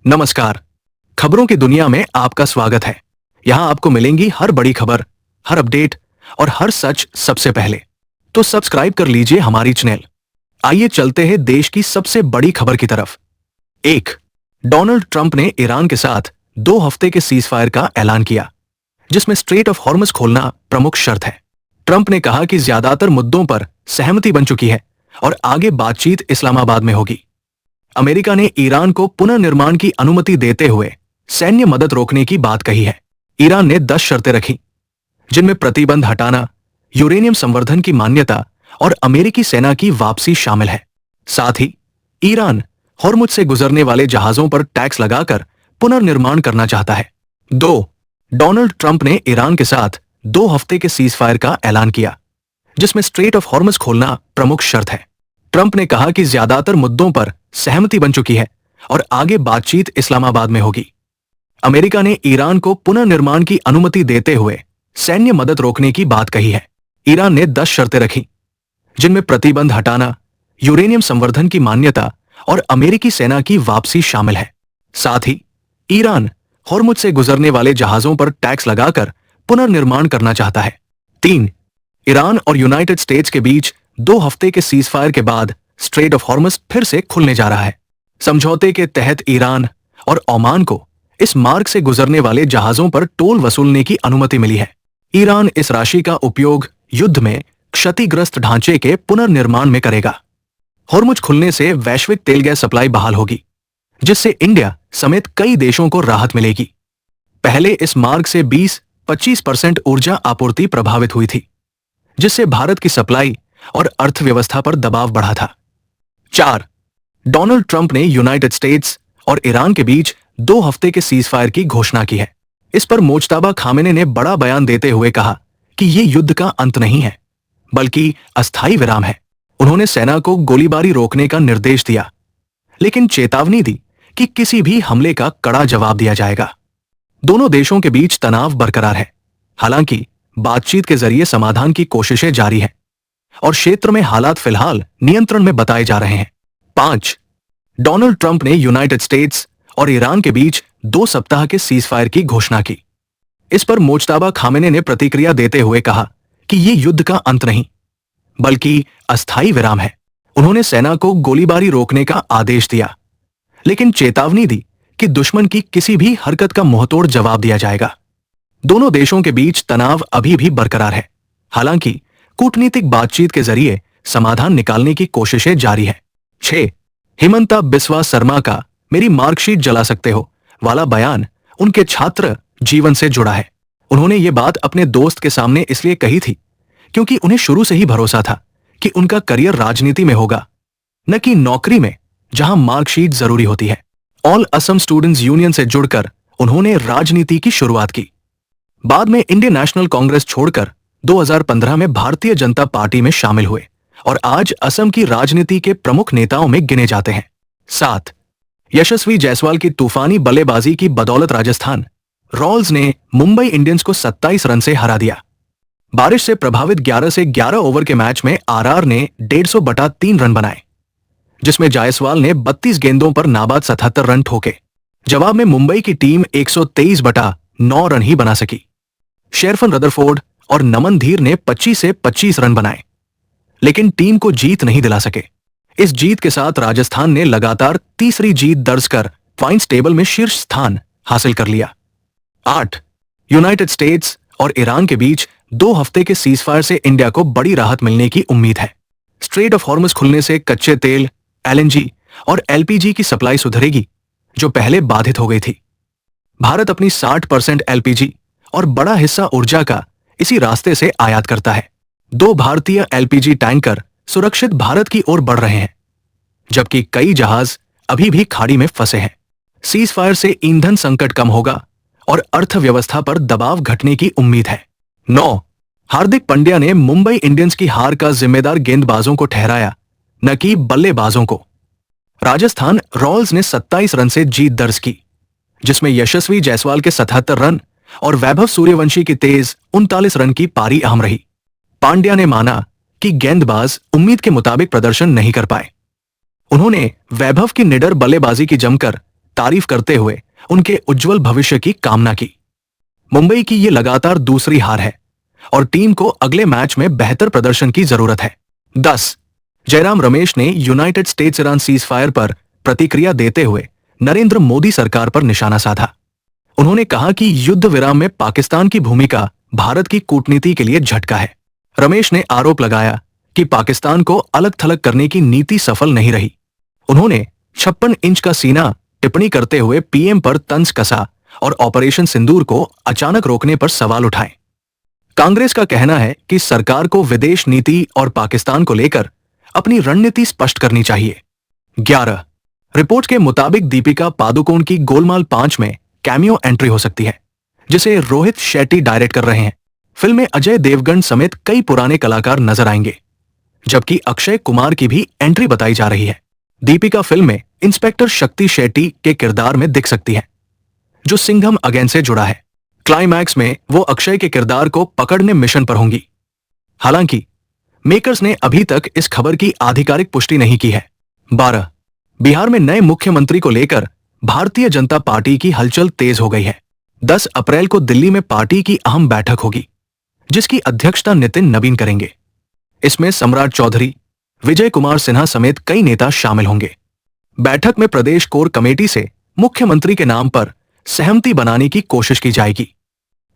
नमस्कार। खबरों की दुनिया में आपका स्वागत है। यहाँ आपको मिलेंगी हर बड़ी खबर, हर अपडेट और हर सच सबसे पहले। तो सब्सक्राइब कर लीजिए हमारी चैनल। आइए चलते हैं देश की सबसे बड़ी खबर की तरफ। 1. डोनाल्ड ट्रंप ने ईरान के साथ 2 हफ्ते के सीजफायर का ऐलान किया, जिसमें स्ट्रेट ऑफ हॉर्मुज खोलना प्रमुख शर्त है। ट्रंप ने कहा कि ज्यादातर मुद्दों पर सहमति बन चुकी है और आगे बातचीत इस्लामाबाद में होगी। अमेरिका ने ईरान को पुनर्निर्माण की अनुमति देते हुए सैन्य मदद रोकने की बात कही है। ईरान ने 10 शर्तें रखी, जिनमें प्रतिबंध हटाना, यूरेनियम संवर्धन की मान्यता और अमेरिकी सेना की वापसी शामिल है। साथ ही ईरान हॉर्मुज से गुजरने वाले जहाजों पर टैक्स लगाकर पुनर्निर्माण करना चाहता है। 2. डोनाल्ड ट्रंप ने ईरान के साथ 2 हफ्ते के सीजफायर का ऐलान किया, जिसमें स्ट्रेट ऑफ हॉर्मुज खोलना प्रमुख शर्त है। ट्रंप ने कहा कि ज्यादातर मुद्दों पर सहमति बन चुकी है और आगे बातचीत इस्लामाबाद में होगी। अमेरिका ने ईरान को पुनर्निर्माण की अनुमति देते हुए सैन्य मदद रोकने की बात कही है। ईरान ने 10 शर्तें रखी, जिनमें प्रतिबंध हटाना, यूरेनियम संवर्धन की मान्यता और अमेरिकी सेना की वापसी शामिल है। साथ ही ईरान हॉर्मुज से गुजरने वाले जहाजों पर टैक्स लगाकर पुनर्निर्माण करना चाहता है। 3. ईरान और यूनाइटेड स्टेट्स के बीच 2 हफ्ते के सीजफायर के बाद स्ट्रेट ऑफ हॉर्मुज फिर से खुलने जा रहा है। समझौते के तहत ईरान और ओमान को इस मार्ग से गुजरने वाले जहाजों पर टोल वसूलने की अनुमति मिली है। ईरान इस राशि का उपयोग युद्ध में क्षतिग्रस्त ढांचे के पुनर्निर्माण में करेगा। हॉर्मुज खुलने से वैश्विक तेल गैस सप्लाई बहाल होगी, जिससे इंडिया समेत कई देशों को राहत मिलेगी। पहले इस मार्ग से 20-25% ऊर्जा आपूर्ति प्रभावित हुई थी, जिससे भारत की सप्लाई और अर्थव्यवस्था पर दबाव बढ़ा था। 4. डोनाल्ड ट्रंप ने यूनाइटेड स्टेट्स और ईरान के बीच 2 हफ्ते के सीजफायर की घोषणा की है। इस पर मोज्तबा खामेने ने बड़ा बयान देते हुए कहा कि ये युद्ध का अंत नहीं है, बल्कि अस्थायी विराम है। उन्होंने सेना को गोलीबारी रोकने का निर्देश दिया, लेकिन चेतावनी दी कि किसी भी हमले का कड़ा जवाब दिया जाएगा। दोनों देशों के बीच तनाव बरकरार है, हालांकि बातचीत के जरिए समाधान की कोशिशें जारी हैं और क्षेत्र में हालात फिलहाल नियंत्रण में बताए जा रहे हैं। 5. डोनाल्ड ट्रंप ने यूनाइटेड स्टेट्स और ईरान के बीच 2 सप्ताह के सीजफायर की घोषणा की। इस पर मोज्तबा खामेने ने प्रतिक्रिया देते हुए कहा कि ये युद्ध का अंत नहीं, बल्कि अस्थायी विराम है। उन्होंने सेना को गोलीबारी रोकने का आदेश दिया, लेकिन चेतावनी दी कि दुश्मन की किसी भी हरकत का मुंहतोड़ जवाब दिया जाएगा। दोनों देशों के बीच तनाव अभी भी बरकरार है, हालांकि कूटनीतिक बातचीत के जरिए समाधान निकालने की कोशिशें जारी है। 6. हिमंता बिस्वा शर्मा का मेरी मार्कशीट जला सकते हो वाला बयान उनके छात्र जीवन से जुड़ा है। उन्होंने ये बात अपने दोस्त के सामने इसलिए कही थी क्योंकि उन्हें शुरू से ही भरोसा था कि उनका करियर राजनीति में होगा, न कि नौकरी में, जहां मार्कशीट जरूरी होती है। ऑल असम स्टूडेंट्स यूनियन से जुड़कर उन्होंने राजनीति की शुरुआत की। बाद में इंडियन नेशनल कांग्रेस छोड़कर 2015 में भारतीय जनता पार्टी में शामिल हुए और आज असम की राजनीति के प्रमुख नेताओं में गिने जाते हैं। 7. यशस्वी जायसवाल की तूफानी बल्लेबाजी की बदौलत राजस्थान रॉयल्स ने मुंबई इंडियंस को 27 रन से हरा दिया। बारिश से प्रभावित 11 से 11 ओवर के मैच में आरआर ने 150/3 रन बनाए, जिसमें जायसवाल ने 32 गेंदों पर नाबाद 77 रन ठोके। जवाब में मुंबई की टीम 123/9 रन ही बना सकी। शेरफन रदरफोर्ड और नमन धीर ने 25 से 25 रन बनाए, लेकिन टीम को जीत नहीं दिला सके। इस जीत के साथ राजस्थान ने लगातार तीसरी जीत दर्ज कर पॉइंट्स टेबल में शीर्ष स्थान हासिल कर लिया। 8. यूनाइटेड स्टेट्स और ईरान के बीच 2 हफ्ते के सीजफायर से इंडिया को बड़ी राहत मिलने की उम्मीद है। स्ट्रेट ऑफ हॉर्मुज खुलने से कच्चे तेल, एलएनजी और एलपीजी की सप्लाई सुधरेगी, जो पहले बाधित हो गई थी। भारत अपनी 60% एलपीजी और बड़ा हिस्सा ऊर्जा का इसी रास्ते से आयात करता है। 2 भारतीय एलपीजी टैंकर सुरक्षित भारत की ओर बढ़ रहे हैं, जबकि कई जहाज अभी भी खाड़ी में फंसे हैं। सीजफायर से ईंधन संकट कम होगा और अर्थव्यवस्था पर दबाव घटने की उम्मीद है। 9. हार्दिक पांड्या ने मुंबई इंडियंस की हार का जिम्मेदार गेंदबाजों को ठहराया, न कि बल्लेबाजों को। राजस्थान रॉयल्स ने 27 रन से जीत दर्ज की, जिसमें यशस्वी जायसवाल के 77 रन और वैभव सूर्यवंशी की तेज 39 रन की पारी अहम रही। पांड्या ने माना कि गेंदबाज उम्मीद के मुताबिक प्रदर्शन नहीं कर पाए। उन्होंने वैभव की निडर बल्लेबाजी की जमकर तारीफ करते हुए उनके उज्जवल भविष्य की कामना की। मुंबई की ये लगातार दूसरी हार है और टीम को अगले मैच में बेहतर प्रदर्शन की जरूरत है। 10. जयराम रमेश ने यूनाइटेड स्टेट्स ईरान सीजफायर पर प्रतिक्रिया देते हुए नरेंद्र मोदी सरकार पर निशाना साधा। उन्होंने कहा कि युद्ध विराम में पाकिस्तान की भूमिका भारत की कूटनीति के लिए झटका है। रमेश ने आरोप लगाया कि पाकिस्तान को अलग थलग करने की नीति सफल नहीं रही। उन्होंने 56 इंच का सीना टिप्पणी करते हुए पीएम पर तंज कसा और ऑपरेशन सिंदूर को अचानक रोकने पर सवाल उठाए। कांग्रेस का कहना है कि सरकार को विदेश नीति और पाकिस्तान को लेकर अपनी रणनीति स्पष्ट करनी चाहिए। 11. रिपोर्ट के मुताबिक दीपिका पादुकोण की गोलमाल 5 में कैमियो एंट्री हो सकती है, जिसे रोहित शेट्टी डायरेक्ट कर रहे हैं। फिल्म में अजय देवगन समेत कई पुराने कलाकार नजर आएंगे, जबकि अक्षय कुमार की भी एंट्री बताई जा रही है। दीपिका फिल्म में इंस्पेक्टर शक्ति शेट्टी के किरदार में दिख सकती है, जो सिंघम अगेन से जुड़ा है। क्लाइमैक्स में वो अक्षय के किरदार को पकड़ने मिशन पर होंगी। हालांकि मेकर्स ने अभी तक इस खबर की आधिकारिक पुष्टि नहीं की है। 12. बिहार में नए मुख्यमंत्री को लेकर भारतीय जनता पार्टी की हलचल तेज हो गई है। 10 अप्रैल को दिल्ली में पार्टी की अहम बैठक होगी, जिसकी अध्यक्षता नितिन नवीन करेंगे। इसमें सम्राट चौधरी, विजय कुमार सिन्हा समेत कई नेता शामिल होंगे। बैठक में प्रदेश कोर कमेटी से मुख्यमंत्री के नाम पर सहमति बनाने की कोशिश की जाएगी।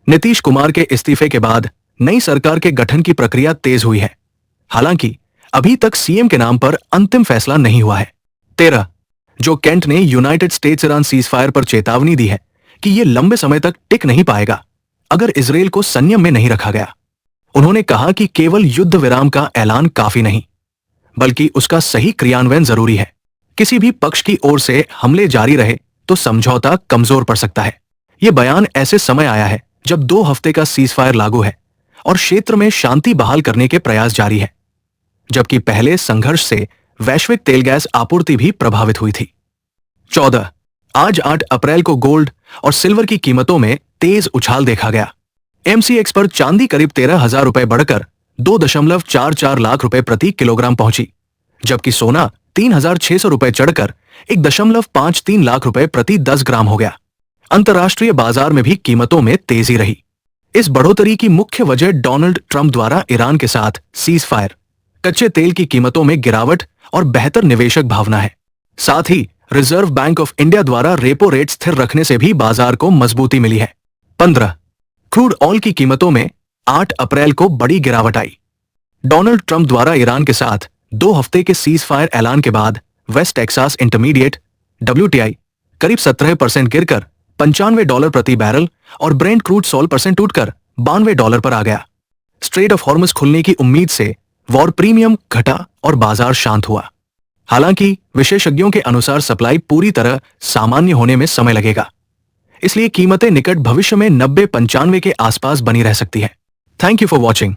नीतीश कुमार के इस्तीफे के बाद नई सरकार के गठन की प्रक्रिया तेज हुई है। हालांकि अभी तक सीएम के नाम पर अंतिम फैसला नहीं हुआ है। 13. जो केंट ने यूनाइटेड स्टेट्स ईरान सीजफायर पर चेतावनी दी है कि यह लंबे समय तक टिक नहीं पाएगा अगर इजरायल को संयम में नहीं रखा गया। उन्होंने कहा कि केवल युद्ध विराम का ऐलान काफी नहीं, बल्कि उसका सही क्रियान्वयन जरूरी है। किसी भी पक्ष की ओर से हमले जारी रहे तो समझौता कमजोर पड़ सकता है। यह बयान ऐसे समय आया है जब 2 हफ्ते का सीजफायर लागू है और क्षेत्र में शांति बहाल करने के प्रयास जारी है, जबकि पहले संघर्ष से वैश्विक तेल गैस आपूर्ति भी प्रभावित हुई थी। 14. आज 8 अप्रैल को गोल्ड और सिल्वर की कीमतों में तेज उछाल देखा गया। एमसीएक्स पर चांदी करीब 13,000 रुपए बढ़कर 2.44 लाख रुपए प्रति किलोग्राम पहुंची, जबकि सोना 3,600 रुपए चढ़कर 1.53 लाख रुपए प्रति 10 ग्राम हो गया। अंतर्राष्ट्रीय बाजार में भी कीमतों में तेजी रही। इस बढ़ोतरी की मुख्य वजह डोनाल्ड ट्रंप द्वारा ईरान के साथ सीजफायर, कच्चे तेल की कीमतों में गिरावट और बेहतर निवेशक भावना है। साथ ही रिजर्व बैंक ऑफ इंडिया द्वारा रेपो रेट स्थिर रखने से भी बाजार को मजबूती मिली है। 15. क्रूड ऑयल की कीमतों में 8 अप्रैल को बड़ी गिरावट आई। डोनाल्ड ट्रंप द्वारा ईरान के साथ 2 हफ्ते के सीजफायर ऐलान के बाद वेस्ट टेक्सास इंटरमीडिएट WTI करीब 17% गिरकर $95 प्रति बैरल और ब्रेंट क्रूड 16% टूटकर $92 पर आ गया। स्ट्रेट ऑफ हॉर्मुज खुलने की उम्मीद से वॉर प्रीमियम घटा और बाजार शांत हुआ। हालांकि विशेषज्ञों के अनुसार सप्लाई पूरी तरह सामान्य होने में समय लगेगा, इसलिए कीमतें निकट भविष्य में 90-95 के आसपास बनी रह सकती है। Thank you for watching.